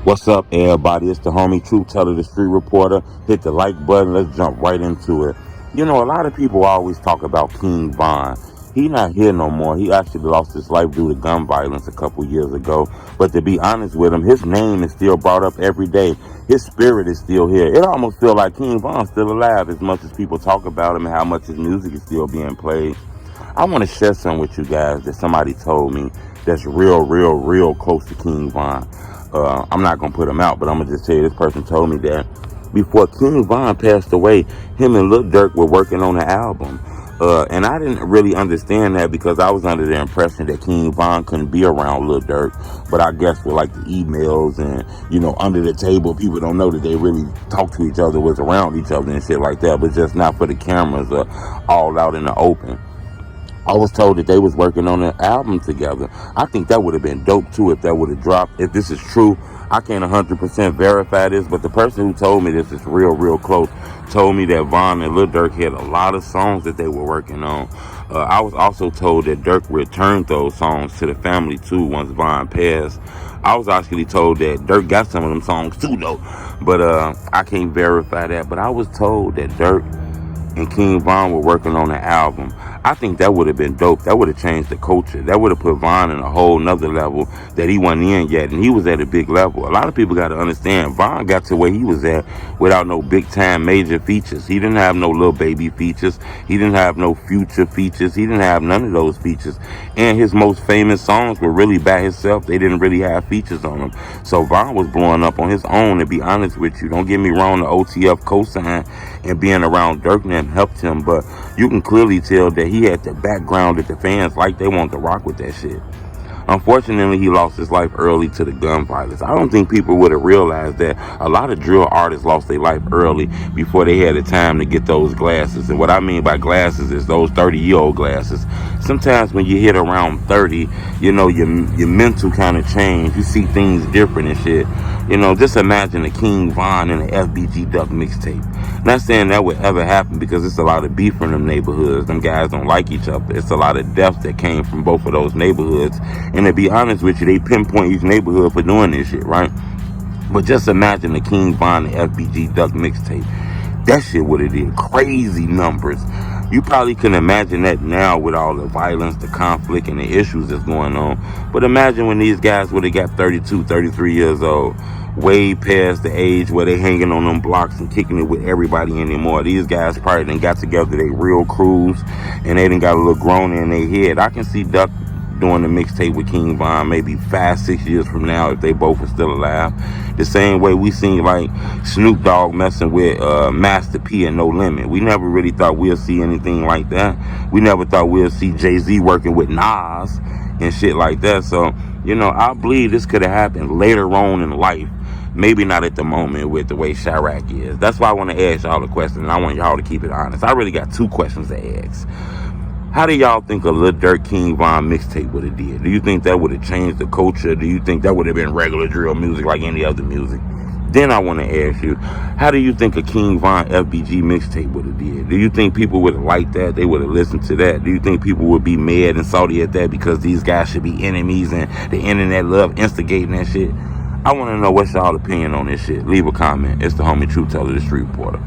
What's up, everybody? It's the homie Truth Teller, the Street Reporter. Hit the like button. Let's jump right into it. You know, a lot of people always talk about King Von. He not here no more. He actually lost his life due to gun violence a couple years ago. But to be honest with him, his name is still brought up every day. His spirit is still here. It almost feels like King Von's still alive as much as people talk about him and how much his music is still being played. I want to share something with you guys that somebody told me that's real close to King Von. I'm not going to put him out, but I'm going to just tell you this person told me that before King Von passed away, him and Lil Durk were working on an album. And I didn't really understand that because I was under the impression that King Von couldn't be around Lil Durk. But I guess with like the emails and, under the table, people don't know that they really talk to each other, was around each other and shit like that, but just not for the cameras all out in the open. I was told that they was working on an album together. I think that would have been dope too if that would have dropped. If this is true, I can't 100% verify this, but the person who told me this is real close. Told me that Von and Lil Durk had a lot of songs that they were working on. I was also told that Durk returned those songs to the family too once Von passed. I was actually told that Durk got some of them songs too though, but I can't verify that. But I was told that Durk and King Von were working on an album. I think that would have been dope. That would have changed the culture. That would have put Von in a whole nother level that he wasn't in yet. And he was at a big level. A lot of people got to understand, Von got to where he was at without no big time major features. He didn't have no Lil Baby features. He didn't have no Future features. He didn't have none of those features. And his most famous songs were really by himself. They didn't really have features on them. So Von was blowing up on his own, to be honest with you. Don't get me wrong, the OTF cosign and being around Durk helped him, but you can clearly tell that he had the background that the fans like. They want to rock with that shit. Unfortunately, he lost his life early to the gun violence. I don't think people would have realized that a lot of drill artists lost their life early before they had the time to get those glasses. And what I mean by glasses is those 30-year-old glasses. Sometimes when you hit around 30, your mental kind of change. You see things different and shit. Just imagine a King Von and an FBG Duck mixtape. Not saying that would ever happen because it's a lot of beef in them neighborhoods. Them guys don't like each other. It's a lot of deaths that came from both of those neighborhoods. And to be honest with you, they pinpoint each neighborhood for doing this shit, right? But just imagine the King Von and FBG Duck mixtape. That shit would have did crazy numbers. You probably can imagine that now with all the violence, the conflict, and the issues that's going on. But imagine when these guys would have got 32, 33 years old, way past the age where they hanging on them blocks and kicking it with everybody anymore. These guys probably done got together, they real crews, and they done got a little grown in their head. I can see Duck doing the mixtape with King Von maybe 5-6 years from now if they both are still alive. The same way we seen like Snoop Dogg messing with Master P and No Limit. We never really thought we'll see anything like that. We never thought we'll see Jay-Z working with Nas and shit like that. So, I believe this could have happened later on in life. Maybe not at the moment with the way Chirac is. That's why I want to ask y'all a question, and I want y'all to keep it honest. I really got 2 questions to ask. How do y'all think a Lil Durk King Von mixtape would have did? Do you think that would have changed the culture? Do you think that would have been regular drill music like any other music? Then I want to ask you, how do you think a King Von FBG mixtape would have did? Do you think people would have liked that? They would have listened to that? Do you think people would be mad and salty at that because these guys should be enemies and the internet love instigating that shit? I want to know what's y'all opinion on this shit. Leave a comment. It's the homie Truth Teller, the Street Reporter.